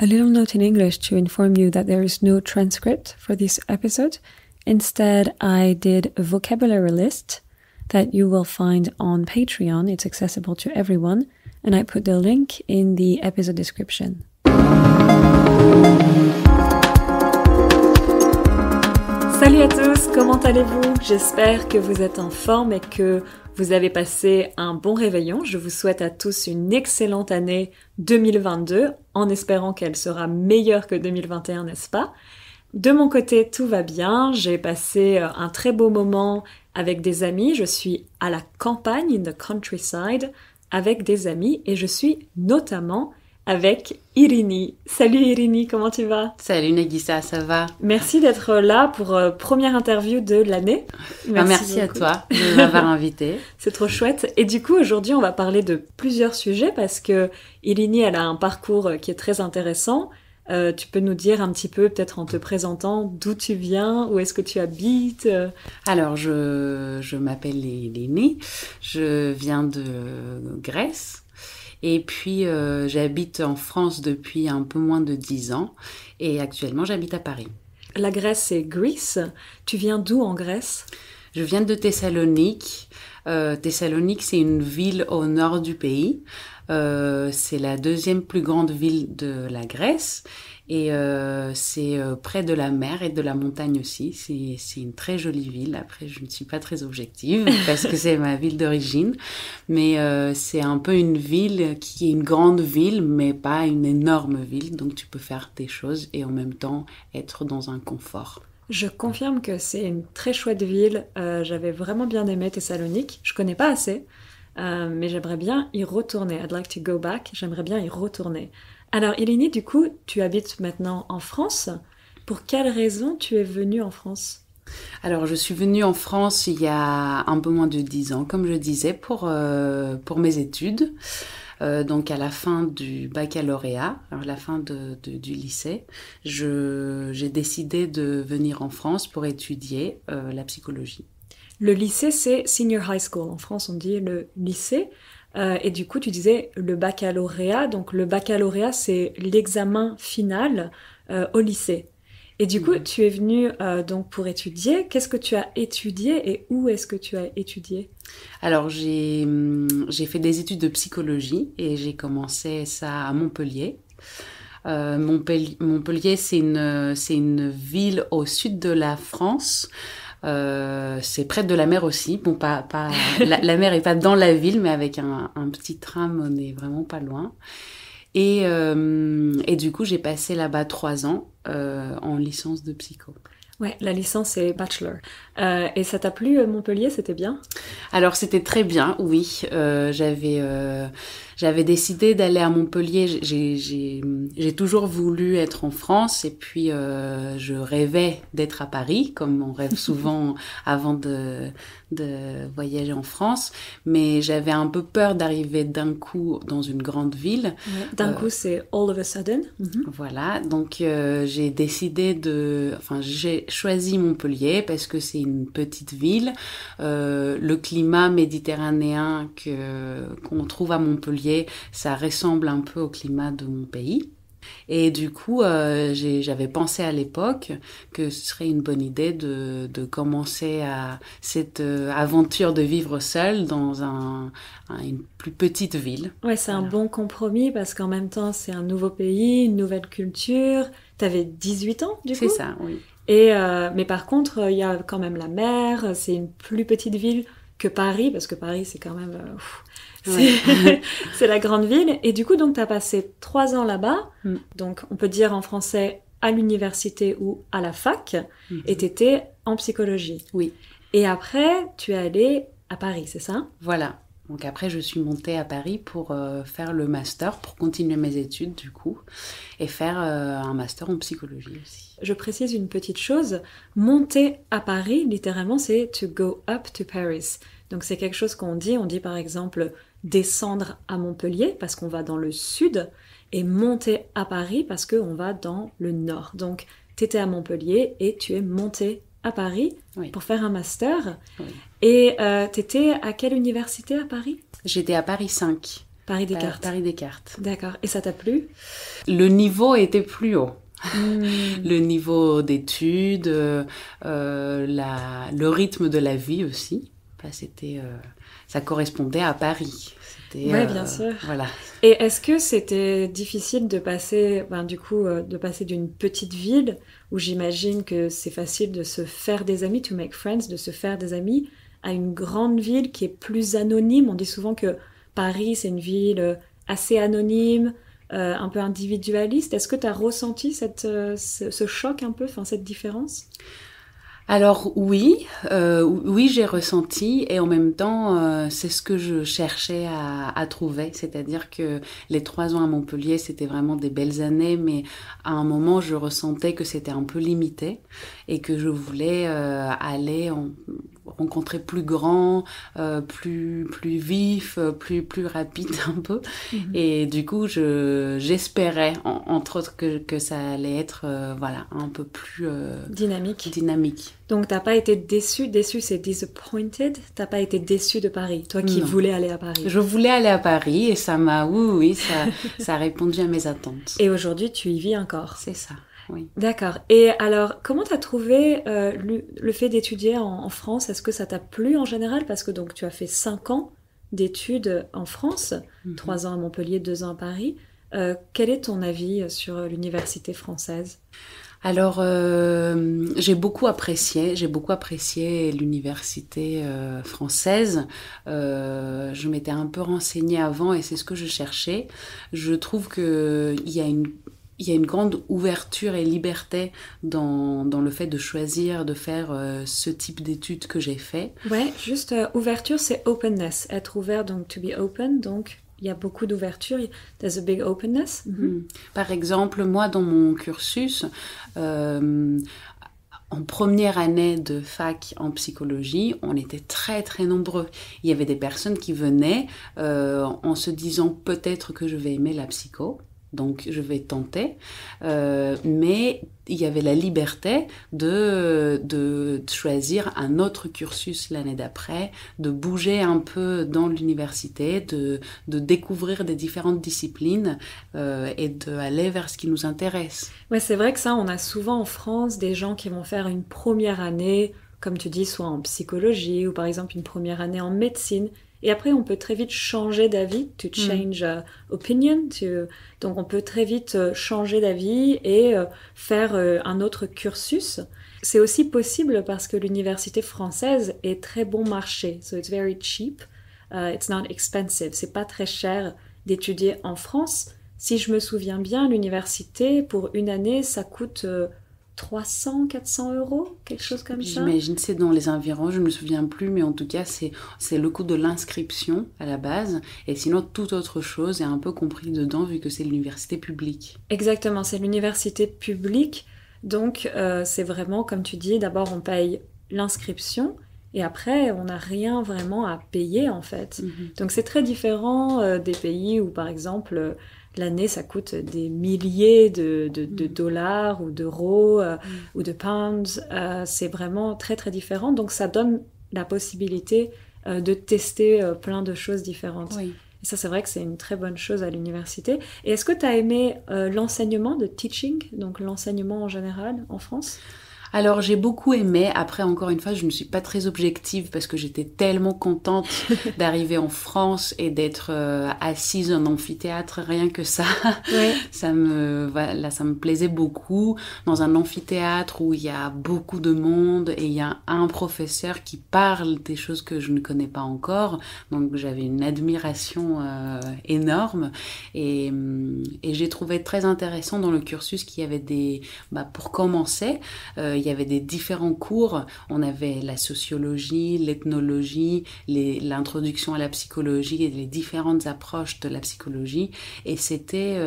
A little note in English to inform you that there is no transcript for this episode. Instead, I did a vocabulary list that you will find on Patreon. It's accessible to everyone, and I put the link in the episode description. Salut à tous, comment allez-vous? J'espère que vous êtes en forme et que vous avez passé un bon réveillon. Je vous souhaite à tous une excellente année 2022, en espérant qu'elle sera meilleure que 2021, n'est-ce pas? De mon côté, tout va bien. J'ai passé un très beau moment avec des amis. Je suis à la campagne, in the countryside, avec des amis et je suis notamment avec Irini. Salut Irini, comment tu vas? Salut Nagisa, ça va? Merci d'être là pour première interview de l'année. Merci à toi de m'avoir invitée. C'est trop chouette. Et du coup, aujourd'hui, on va parler de plusieurs sujets parce que Irini, elle a un parcours qui est très intéressant. Tu peux nous dire un petit peu, peut-être en te présentant, d'où tu viens, où est-ce que tu habites? Alors, je m'appelle Irini, je viens de Grèce. Et puis, j'habite en France depuis un peu moins de 10 ans. Et actuellement, j'habite à Paris. La Grèce, c'est Greece. Tu viens d'où en Grèce? Je viens de Thessalonique. Thessalonique, c'est une ville au nord du pays. C'est la deuxième plus grande ville de la Grèce. Et c'est près de la mer et de la montagne aussi. C'est une très jolie ville. Après, je ne suis pas très objective parce que c'est ma ville d'origine. Mais c'est un peu une ville qui est une grande ville, mais pas une énorme ville. Donc, tu peux faire tes choses et en même temps être dans un confort. Je confirme que c'est une très chouette ville. J'avais vraiment bien aimé Thessalonique. Je connais pas assez, mais j'aimerais bien y retourner. I'd like to go back. J'aimerais bien y retourner. Alors, Irini, du coup, tu habites maintenant en France. Pour quelle raison tu es venue en France? Alors, je suis venue en France il y a un peu moins de 10 ans, comme je disais, pour mes études. Donc, à la fin du baccalauréat, alors la fin du lycée, j'ai décidé de venir en France pour étudier la psychologie. Le lycée, c'est senior high school. En France, on dit le lycée. Et du coup, tu disais le baccalauréat. Donc, le baccalauréat, c'est l'examen final au lycée. Et du coup, tu es venue donc pour étudier. Qu'est-ce que tu as étudié et où est-ce que tu as étudié? Alors, j'ai fait des études de psychologie et j'ai commencé ça à Montpellier. Montpellier, c'est une ville au sud de la France. C'est près de la mer aussi. Bon, la mer est pas dans la ville, mais avec un petit tram, on est vraiment pas loin. Et du coup, j'ai passé là-bas 3 ans en licence de psycho. Ouais, la licence c'est bachelor. Et ça t'a plu Montpellier, c'était bien? Alors c'était très bien, oui. J'avais décidé d'aller à Montpellier. J'ai toujours voulu être en France et puis je rêvais d'être à Paris, comme on rêve souvent avant de voyager en France. Mais j'avais un peu peur d'arriver d'un coup dans une grande ville. Ouais, d'un coup, c'est all of a sudden. Mm-hmm. Voilà, donc j'ai j'ai choisi Montpellier parce que c'est une petite ville. Le climat méditerranéen qu'on trouve à Montpellier, ça ressemble un peu au climat de mon pays. Et du coup, j'avais pensé à l'époque que ce serait une bonne idée de commencer cette aventure de vivre seule dans une plus petite ville. Ouais, c'est un bon compromis parce qu'en même temps, c'est un nouveau pays, une nouvelle culture. T'avais 18 ans, du coup? C'est ça, oui. Mais par contre, il y a quand même la mer, c'est une plus petite ville que Paris, parce que Paris, c'est quand même... c'est la grande ville. Et du coup, donc, tu as passé 3 ans là-bas. Donc, on peut dire en français à l'université ou à la fac. Et tu étais en psychologie. Oui. Et après, tu es allée à Paris, c'est ça? Voilà. Donc après, je suis montée à Paris pour faire le master, pour continuer mes études du coup, et faire un master en psychologie aussi. Je précise une petite chose, monter à Paris, littéralement, c'est to go up to Paris. Donc c'est quelque chose on dit par exemple descendre à Montpellier parce qu'on va dans le sud, et monter à Paris parce qu'on va dans le nord. Donc tu étais à Montpellier et tu es montée à Paris pour faire un master. Oui. Et t'étais à quelle université à Paris? J'étais à Paris 5. Paris Descartes. Paris Descartes. D'accord. Et ça t'a plu? Le niveau était plus haut. Le niveau d'études, le rythme de la vie aussi. Ça correspondait à Paris. Oui, bien sûr. Voilà. Et est-ce que c'était difficile de passer, de passer d'une petite ville où j'imagine que c'est facile de se faire des amis, to make friends, de se faire des amis, à une grande ville qui est plus anonyme? On dit souvent que Paris, c'est une ville assez anonyme, un peu individualiste. Est-ce que tu as ressenti ce choc un peu, cette différence? Alors oui, j'ai ressenti, et en même temps, c'est ce que je cherchais à trouver. C'est-à-dire que les 3 ans à Montpellier, c'était vraiment des belles années, mais à un moment, je ressentais que c'était un peu limité et que je voulais aller rencontrer plus grand, plus vif, plus rapide un peu. Et du coup, j'espérais, entre autres, que ça allait être un peu plus dynamique. Donc t'as pas été déçu c'est disappointed, t'as pas été déçu de Paris, toi qui voulais aller à Paris? Je voulais aller à Paris et ça a répondu à mes attentes. Et aujourd'hui, tu y vis encore? C'est ça. Oui. D'accord. Et alors, comment tu as trouvé le fait d'étudier en France? Est-ce que ça t'a plu en général? Parce que donc tu as fait 5 ans d'études en France, 3 ans à Montpellier, 2 ans à Paris. Quel est ton avis sur l'université française? Alors, j'ai beaucoup apprécié l'université française. Je m'étais un peu renseignée avant et c'est ce que je cherchais. Je trouve qu'il y a une grande ouverture et liberté dans le fait de choisir de faire ce type d'études que j'ai fait. Ouais, juste ouverture, c'est openness. Être ouvert, donc to be open, donc il y a beaucoup d'ouverture. There's a big openness. Par exemple, moi, dans mon cursus, en première année de fac en psychologie, on était très très nombreux. Il y avait des personnes qui venaient en se disant peut-être que je vais aimer la psycho. Donc, je vais tenter, mais il y avait la liberté de choisir un autre cursus l'année d'après, de bouger un peu dans l'université, de découvrir des différentes disciplines et d'aller vers ce qui nous intéresse. Ouais, c'est vrai que ça, on a souvent en France des gens qui vont faire une première année, comme tu dis, soit en psychologie ou par exemple une première année en médecine. Et après, on peut très vite changer d'avis, to change opinion. Donc, on peut très vite changer d'avis et faire un autre cursus. C'est aussi possible parce que l'université française est très bon marché. So, it's very cheap. It's not expensive. C'est pas très cher d'étudier en France. Si je me souviens bien, l'université, pour une année, ça coûte 300, 400 euros, quelque chose comme ça. J'imagine que c'est dans les environs, je ne me souviens plus, mais en tout cas, c'est le coût de l'inscription à la base, et sinon, toute autre chose est un peu compris dedans, vu que c'est l'université publique. Exactement, c'est l'université publique, donc c'est vraiment, comme tu dis, d'abord on paye l'inscription, et après, on n'a rien vraiment à payer, en fait. Donc c'est très différent des pays où, par exemple, l'année, ça coûte des milliers de dollars ou d'euros ou de pounds. C'est vraiment très, très différent. Donc, ça donne la possibilité de tester plein de choses différentes. Oui. Et ça, c'est vrai que c'est une très bonne chose à l'université. Et est-ce que tu as aimé l'enseignement de teaching, donc l'enseignement en général en France ? Alors, j'ai beaucoup aimé. Après, encore une fois, je ne suis pas très objective parce que j'étais tellement contente d'arriver en France et d'être assise en amphithéâtre, rien que ça. Ouais. Ça me plaisait beaucoup. Dans un amphithéâtre où il y a beaucoup de monde et il y a un professeur qui parle des choses que je ne connais pas encore. Donc, j'avais une admiration énorme. Et j'ai trouvé très intéressant dans le cursus qu'il y avait pour commencer, il y avait des différents cours. On avait la sociologie, l'ethnologie, l'introduction à la psychologie et les différentes approches de la psychologie. Et c'était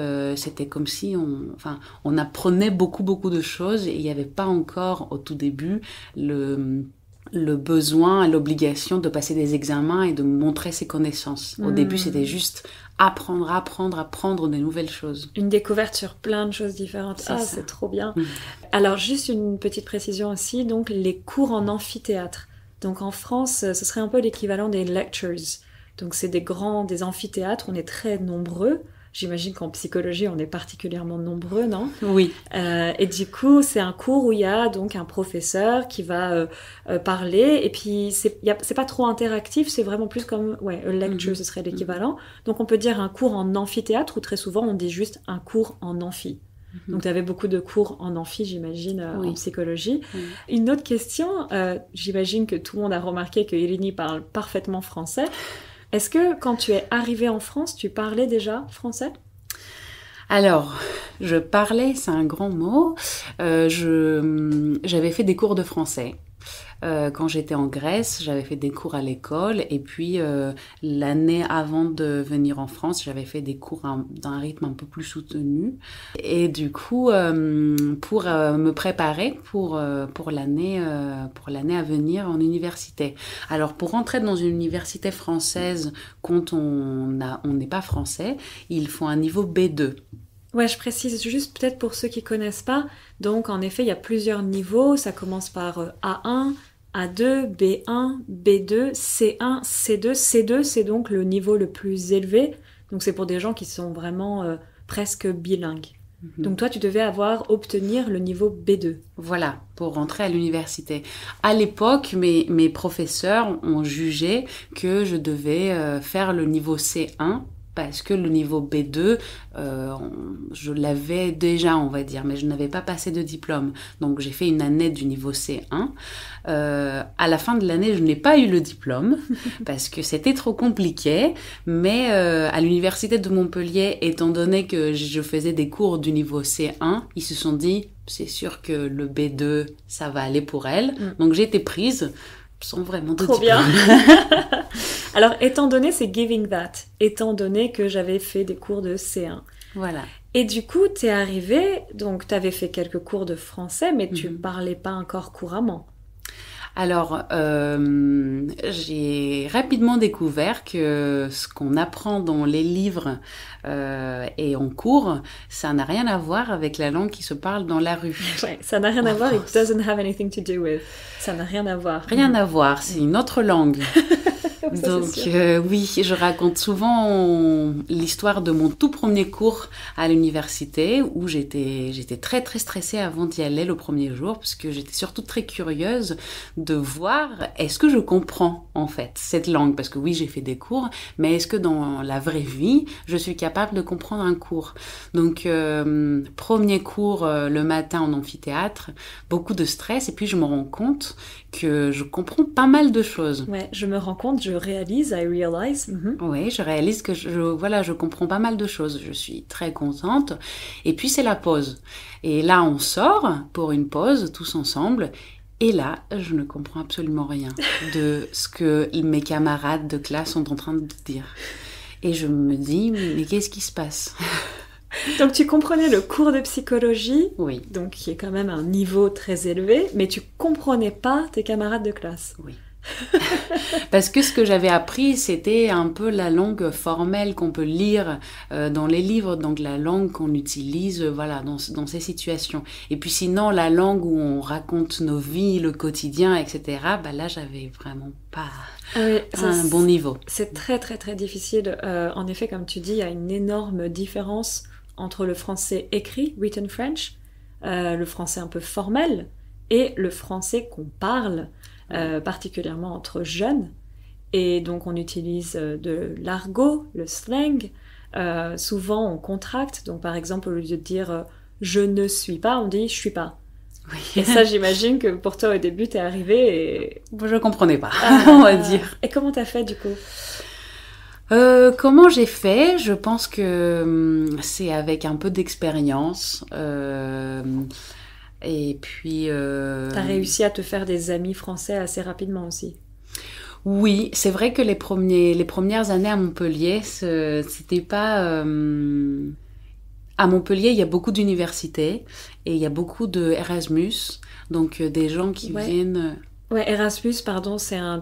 comme si on apprenait beaucoup de choses et il n'y avait pas encore au tout début le besoin, l'obligation de passer des examens et de montrer ses connaissances. Au début, c'était juste apprendre des nouvelles choses. Une découverte sur plein de choses différentes. C'est trop bien. Alors, juste une petite précision aussi, donc les cours en amphithéâtre. Donc en France, ce serait un peu l'équivalent des lectures. Donc c'est des amphithéâtres, on est très nombreux. J'imagine qu'en psychologie, on est particulièrement nombreux, non? Oui. Et du coup, c'est un cours où il y a donc un professeur qui va parler. Et puis, c'est pas trop interactif, c'est vraiment plus comme, a lecture, ce serait l'équivalent. Donc, on peut dire un cours en amphithéâtre, ou très souvent, on dit juste un cours en amphi. Donc, tu avais beaucoup de cours en amphi, j'imagine, en psychologie. Une autre question, j'imagine que tout le monde a remarqué que Irini parle parfaitement français. Est-ce que quand tu es arrivée en France, tu parlais déjà français? Alors, je parlais, c'est un grand mot. J'avais fait des cours de français. Quand j'étais en Grèce, j'avais fait des cours à l'école et puis l'année avant de venir en France, j'avais fait des cours d'un rythme un peu plus soutenu. Et du coup, pour me préparer pour l'année à venir en université. Alors, pour entrer dans une université française, quand on n'est pas français, il faut un niveau B2. Ouais, je précise juste peut-être pour ceux qui connaissent pas. Donc, en effet, il y a plusieurs niveaux. Ça commence par A1, A2, B1, B2, C1, C2. C2, c'est donc le niveau le plus élevé. Donc, c'est pour des gens qui sont vraiment presque bilingues. Donc, toi, tu devais obtenir le niveau B2. Voilà, pour rentrer à l'université. À l'époque, mes professeurs ont jugé que je devais faire le niveau C1 parce que le niveau B2, je l'avais déjà, on va dire, mais je n'avais pas passé de diplôme. Donc, j'ai fait une année du niveau C1. À la fin de l'année, je n'ai pas eu le diplôme parce que c'était trop compliqué. Mais à l'université de Montpellier, étant donné que je faisais des cours du niveau C1, ils se sont dit, c'est sûr que le B2, ça va aller pour elle. Donc, j'ai été prise sans vraiment de diplôme. Trop bien. Alors, étant donné, c'est giving that. Étant donné que j'avais fait des cours de C1. Voilà. Et du coup, t'es arrivée, donc t'avais fait quelques cours de français, mais tu parlais pas encore couramment. Alors, j'ai rapidement découvert que ce qu'on apprend dans les livres et en cours, ça n'a rien à voir avec la langue qui se parle dans la rue. Ouais, ça n'a rien à voir, it doesn't have anything to do with. Ça n'a rien à voir. Rien à voir, c'est une autre langue. Donc oui, je raconte souvent l'histoire de mon tout premier cours à l'université où j'étais très très stressée avant d'y aller le premier jour parce que j'étais surtout très curieuse de voir est-ce que je comprends en fait cette langue, parce que oui, j'ai fait des cours, mais est-ce que dans la vraie vie je suis capable de comprendre un cours. Donc premier cours le matin en amphithéâtre, beaucoup de stress, et puis je me rends compte que je comprends pas mal de choses. Ouais, je me rends compte, je réalise, I realize. Oui, je réalise que je comprends pas mal de choses. Je suis très contente. Et puis c'est la pause. Et là, on sort pour une pause tous ensemble. Et là, je ne comprends absolument rien de ce que mes camarades de classe sont en train de dire. Et je me dis, mais qu'est-ce qui se passe ? Donc tu comprenais le cours de psychologie, oui, donc qui est quand même un niveau très élevé, mais tu comprenais pas tes camarades de classe. Oui. Parce que ce que j'avais appris, c'était un peu la langue formelle qu'on peut lire dans les livres, donc la langue qu'on utilise dans ces situations. Et puis sinon, la langue où on raconte nos vies, le quotidien, etc., là, j'avais vraiment pas un bon niveau. C'est très, très, très difficile. En effet, comme tu dis, il y a une énorme différence entre le français écrit, written French, le français un peu formel, et le français qu'on parle, particulièrement entre jeunes. Et donc on utilise de l'argot, le slang. Souvent on contracte, donc par exemple au lieu de dire je ne suis pas, on dit je suis pas. Oui. Et ça, j'imagine que pour toi au début t'es arrivée et... Je comprenais pas, on va dire. Et comment t'as fait du coup ? Comment j'ai fait ? Je pense que c'est avec un peu d'expérience. Et puis... T'as réussi à te faire des amis français assez rapidement aussi. Oui, c'est vrai que les premières années à Montpellier, c'était pas... À Montpellier, il y a beaucoup d'universités et il y a beaucoup de Erasmus, donc des gens qui viennent... Ouais, Erasmus, pardon, c'est un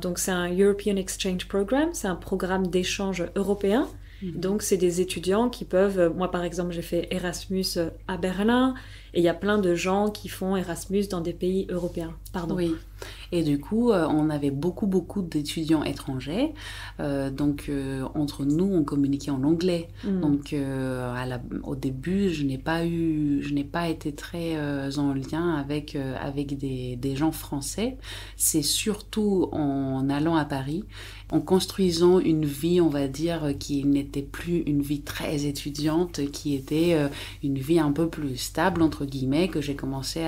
European Exchange Program, c'est un programme d'échange européen. Donc, c'est des étudiants qui peuvent... Moi, par exemple, j'ai fait Erasmus à Berlin, et il y a plein de gens qui font Erasmus dans des pays européens. Pardon. Oui. Et du coup, on avait beaucoup d'étudiants étrangers. Entre nous, on communiquait en anglais. Donc, au début, je n'ai pas été très en lien avec des gens français. C'est surtout en allant à Paris, en construisant une vie, on va dire, qui n'était plus une vie très étudiante, qui était une vie un peu plus stable, entre guillemets, que j'ai commencé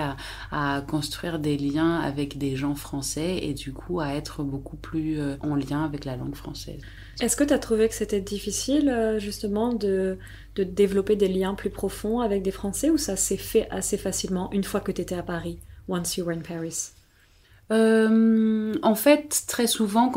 à construire des liens avec des gens français et du coup à être beaucoup plus en lien avec la langue française. Est-ce que tu as trouvé que c'était difficile justement de développer des liens plus profonds avec des Français ou ça s'est fait assez facilement une fois que tu étais à Paris, once you were in Paris? En fait, très souvent,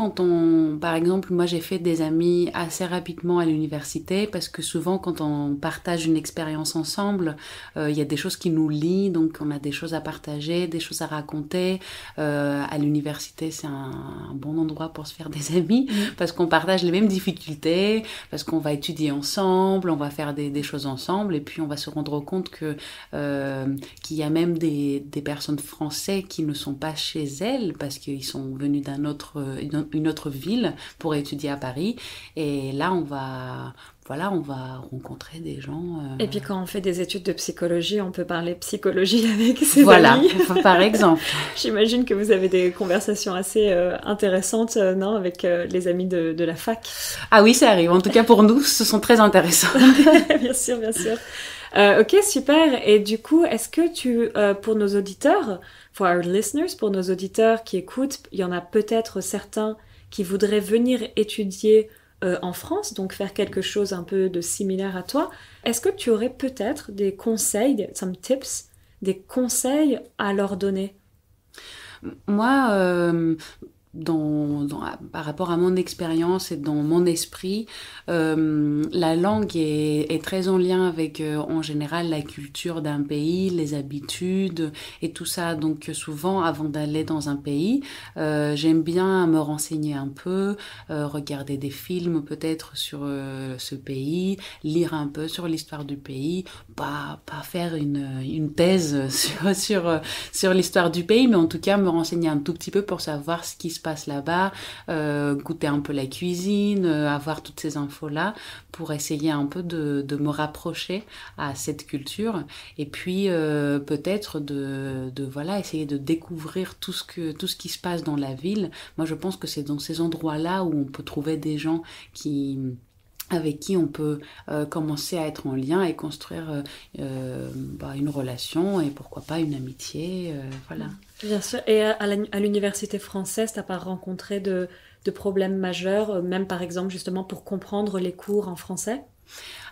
par exemple, moi j'ai fait des amis assez rapidement à l'université parce que souvent quand on partage une expérience ensemble, il y a des choses qui nous lient, donc on a des choses à partager, des choses à raconter. À l'université, c'est un bon endroit pour se faire des amis parce qu'on partage les mêmes difficultés, parce qu'on va étudier ensemble, on va faire des choses ensemble et puis on va se rendre compte qu'il y a même des personnes françaises qui ne sont pas chez elles parce qu'ils sont venus une autre ville pour étudier à Paris et là on va rencontrer des gens. Et puis quand on fait des études de psychologie, on peut parler psychologie avec ses amis. Voilà, par exemple. J'imagine que vous avez des conversations assez intéressantes, non, avec les amis de la fac. Ah oui, ça arrive. En tout cas pour nous, ce sont très intéressants. Bien sûr, bien sûr. Ok, super. Et du coup, est-ce que pour nos auditeurs, for our listeners, pour nos auditeurs qui écoutent, il y en a peut-être certains qui voudraient venir étudier en France, donc faire quelque chose un peu de similaire à toi. Est-ce que tu aurais peut-être des conseils, some tips, des conseils à leur donner? Moi, par rapport à mon expérience et dans mon esprit, la langue est très en lien avec, en général, la culture d'un pays, les habitudes et tout ça. Donc souvent, avant d'aller dans un pays, j'aime bien me renseigner un peu, regarder des films peut-être sur ce pays, lire un peu sur l'histoire du pays, pas faire une thèse sur l'histoire du pays, mais en tout cas me renseigner un tout petit peu pour savoir ce qui se passe là-bas, goûter un peu la cuisine, avoir toutes ces infos-là pour essayer un peu de me rapprocher à cette culture et puis peut-être essayer de découvrir tout ce qui se passe dans la ville. Moi je pense que c'est dans ces endroits-là où on peut trouver des gens avec qui on peut commencer à être en lien et construire une relation et pourquoi pas une amitié, voilà. Bien sûr. Et à l'université française, t'as pas rencontré de problèmes majeurs, même par exemple justement pour comprendre les cours en français?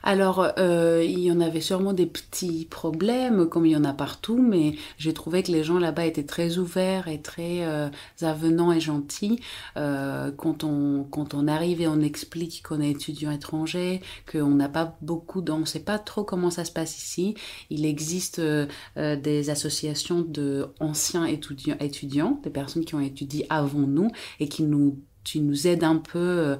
Alors, il y en avait sûrement des petits problèmes, comme il y en a partout, mais j'ai trouvé que les gens là-bas étaient très ouverts et très avenants et gentils. Quand on arrive et on explique qu'on est étudiant étranger, qu'on n'a pas on ne sait pas trop comment ça se passe ici. Il existe des associations d'anciens étudiants, des personnes qui ont étudié avant nous et qui nous aident un peu,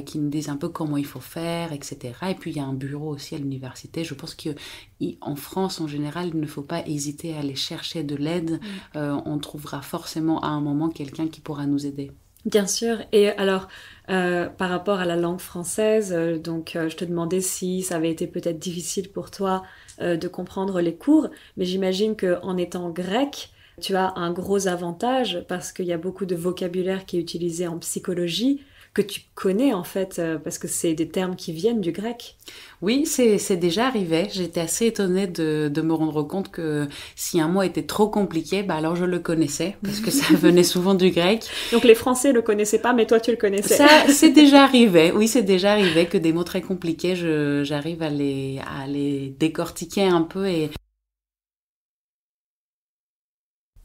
qui nous disent un peu comment il faut faire, etc. Et puis il y a un bureau aussi à l'université. Je pense qu'en France, en général, il ne faut pas hésiter à aller chercher de l'aide. On trouvera forcément à un moment quelqu'un qui pourra nous aider. Bien sûr. Et alors, par rapport à la langue française, je te demandais si ça avait été peut-être difficile pour toi de comprendre les cours, mais j'imagine qu'en étant grec, tu as un gros avantage parce qu'il y a beaucoup de vocabulaire qui est utilisé en psychologie que tu connais en fait, parce que c'est des termes qui viennent du grec. Oui, c'est déjà arrivé. J'étais assez étonnée de me rendre compte que si un mot était trop compliqué, alors je le connaissais parce que ça venait souvent du grec. Donc les Français le connaissaient pas, mais toi tu le connaissais. Ça, c'est déjà arrivé. Oui, c'est déjà arrivé que des mots très compliqués, j'arrive à les décortiquer un peu et...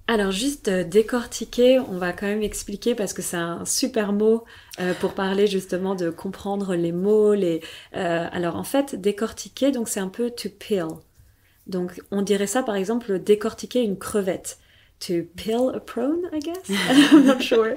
Alors juste décortiquer, on va quand même expliquer parce que c'est un super mot pour parler justement de comprendre les mots. Alors en fait, décortiquer, donc c'est un peu to peel. Donc on dirait ça par exemple décortiquer une crevette. To peel a prawn, I guess? I'm not sure.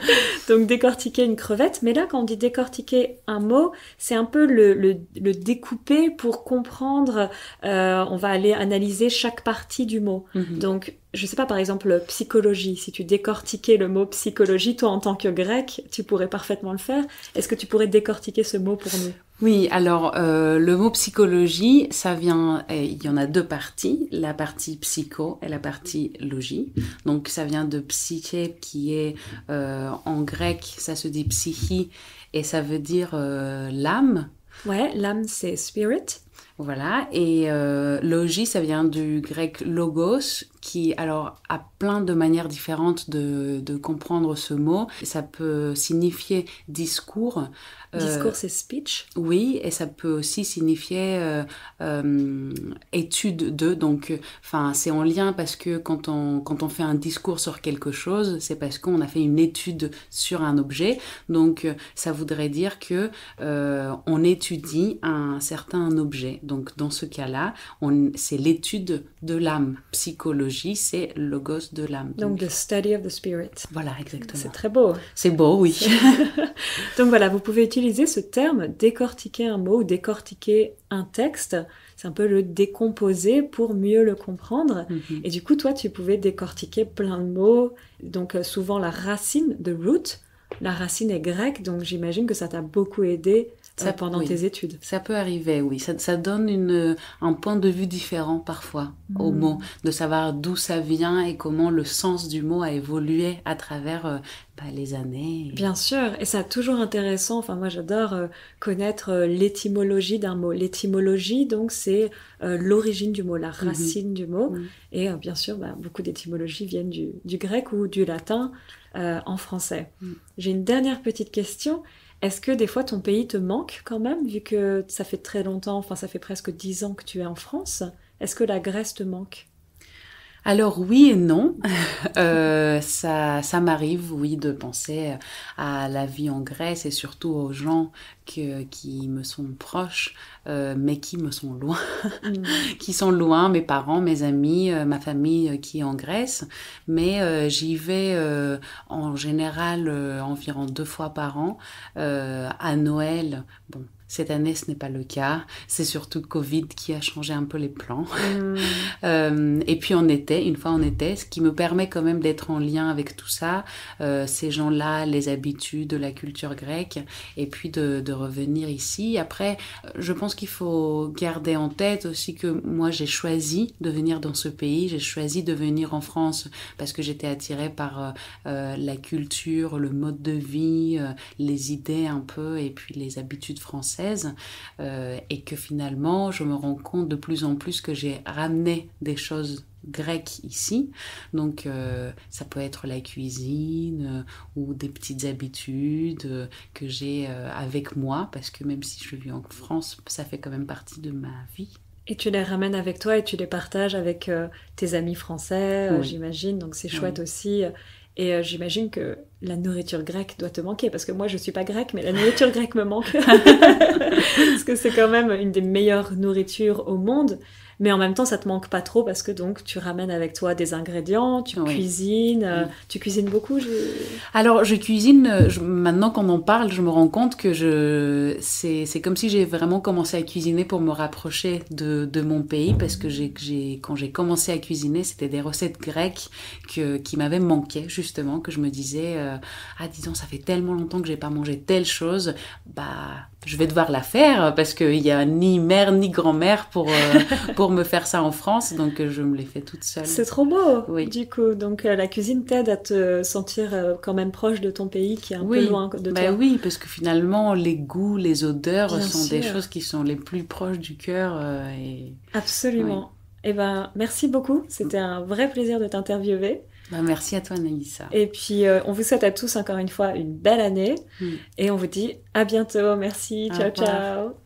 Donc décortiquer une crevette. Mais là, quand on dit décortiquer un mot, c'est un peu le découper pour comprendre. On va aller analyser chaque partie du mot. Mm-hmm. Donc je sais pas, par exemple, psychologie, si tu décortiquais le mot psychologie, toi en tant que grec, tu pourrais parfaitement le faire. Est-ce que tu pourrais décortiquer ce mot pour nous? Oui, alors le mot psychologie, ça vient, il y en a deux parties, la partie psycho et la partie logie. Donc ça vient de psyché qui est en grec, ça se dit psychi et ça veut dire l'âme. Ouais, l'âme c'est spirit. Voilà, et logie, ça vient du grec logos, qui alors a plein de manières différentes de comprendre ce mot. Ça peut signifier discours. Discours, c'est speech. Oui, et ça peut aussi signifier étude de. Donc, enfin, c'est en lien parce que quand on fait un discours sur quelque chose, c'est parce qu'on a fait une étude sur un objet. Donc, ça voudrait dire que on étudie un certain objet. Donc, dans ce cas-là, c'est l'étude de l'âme. Psychologie, c'est logos de l'âme. Donc, the study of the spirit. Voilà, exactement. C'est très beau. C'est beau, oui. Donc voilà, vous pouvez utiliser ce terme, décortiquer un mot ou décortiquer un texte. C'est un peu le décomposer pour mieux le comprendre. Mm-hmm. Et du coup, toi, tu pouvais décortiquer plein de mots. Donc souvent la racine, the root, la racine est grecque. Donc j'imagine que ça t'a beaucoup aidé pendant tes études. Ça peut arriver, oui. Ça donne un point de vue différent parfois au mot, de savoir d'où ça vient et comment le sens du mot a évolué à travers les années. Bien sûr, et c'est toujours intéressant. Enfin, moi, j'adore connaître l'étymologie d'un mot. L'étymologie, donc, c'est l'origine du mot, la racine du mot. Et bien sûr, beaucoup d'étymologies viennent du grec ou du latin en français. J'ai une dernière petite question. Est-ce que des fois ton pays te manque quand même, vu que ça fait très longtemps, enfin ça fait presque 10 ans que tu es en France? Est-ce que la Grèce te manque? Alors oui et non, ça m'arrive, oui, de penser à la vie en Grèce et surtout aux gens qui me sont proches, mais qui me sont loin, qui sont loin, mes parents, mes amis, ma famille qui est en Grèce. Mais j'y vais en général environ 2 fois par an, à Noël. Bon. Cette année, ce n'est pas le cas. C'est surtout Covid qui a changé un peu les plans. Et puis en été, une fois en été, ce qui me permet quand même d'être en lien avec tout ça, ces gens-là, les habitudes, la culture grecque, et puis de revenir ici. Après, je pense qu'il faut garder en tête aussi que moi, j'ai choisi de venir dans ce pays. J'ai choisi de venir en France parce que j'étais attirée par la culture, le mode de vie, les idées un peu, et puis les habitudes françaises. Et que finalement je me rends compte de plus en plus que j'ai ramené des choses grecques ici, donc ça peut être la cuisine ou des petites habitudes que j'ai avec moi, parce que même si je vis en France, ça fait quand même partie de ma vie. Et tu les ramènes avec toi et tu les partages avec tes amis français, oui. J'imagine, donc c'est chouette aussi. Et j'imagine que la nourriture grecque doit te manquer, parce que moi je suis pas grecque, mais la nourriture grecque me manque. Parce que c'est quand même une des meilleures nourritures au monde. Mais en même temps, ça te manque pas trop parce que donc tu ramènes avec toi des ingrédients, tu cuisines, tu cuisines beaucoup. Alors je cuisine. Maintenant qu'on en parle, je me rends compte que c'est comme si j'ai vraiment commencé à cuisiner pour me rapprocher de mon pays, parce que quand j'ai commencé à cuisiner, c'était des recettes grecques qui m'avaient manqué justement, que je me disais disons ça fait tellement longtemps que j'ai pas mangé telle chose, je vais devoir la faire parce qu'il y a ni mère ni grand-mère pour me faire ça en France, donc je me l'ai fait toute seule. C'est trop beau, oui. Du coup. Donc la cuisine t'aide à te sentir quand même proche de ton pays qui est un peu loin de toi. Oui, parce que finalement, les goûts, les odeurs sont des choses qui sont les plus proches du cœur. Absolument. Oui. Merci beaucoup. C'était un vrai plaisir de t'interviewer. Merci à toi, Naïssa. Et puis, on vous souhaite à tous encore une fois une belle année. Et on vous dit à bientôt. Merci. Ciao, ciao.